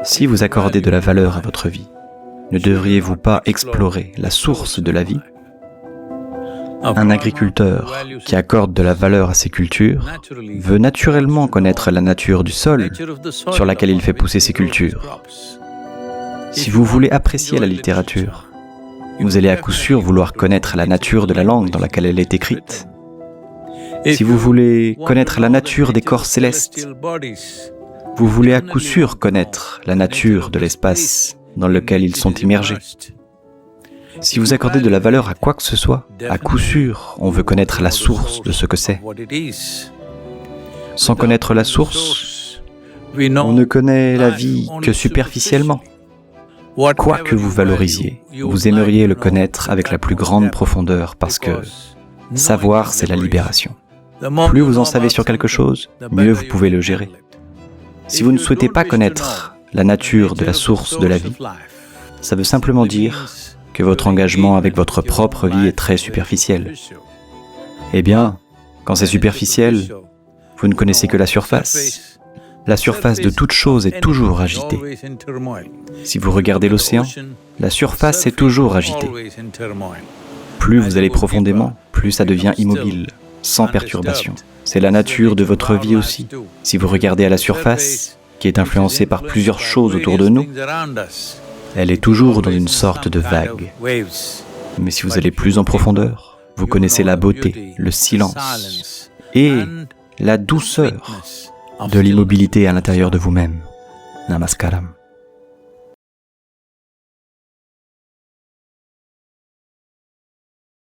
Si vous accordez de la valeur à votre vie, ne devriez-vous pas explorer la source de la vie? Un agriculteur qui accorde de la valeur à ses cultures veut naturellement connaître la nature du sol sur laquelle il fait pousser ses cultures. Si vous voulez apprécier la littérature, vous allez à coup sûr vouloir connaître la nature de la langue dans laquelle elle est écrite. Si vous voulez connaître la nature des corps célestes, vous voulez à coup sûr connaître la nature de l'espace dans lequel ils sont immergés. Si vous accordez de la valeur à quoi que ce soit, à coup sûr, on veut connaître la source de ce que c'est. Sans connaître la source, on ne connaît la vie que superficiellement. Quoi que vous valorisiez, vous aimeriez le connaître avec la plus grande profondeur parce que savoir, c'est la libération. Plus vous en savez sur quelque chose, mieux vous pouvez le gérer. Si vous ne souhaitez pas connaître la nature de la source de la vie, ça veut simplement dire que votre engagement avec votre propre vie est très superficiel. Eh bien, quand c'est superficiel, vous ne connaissez que la surface. La surface de toute chose est toujours agitée. Si vous regardez l'océan, la surface est toujours agitée. Plus vous allez profondément, plus ça devient immobile, sans perturbation. C'est la nature de votre vie aussi. Si vous regardez à la surface, qui est influencée par plusieurs choses autour de nous, elle est toujours dans une sorte de vague. Mais si vous allez plus en profondeur, vous connaissez la beauté, le silence et la douceur de l'immobilité à l'intérieur de vous-même. Namaskaram.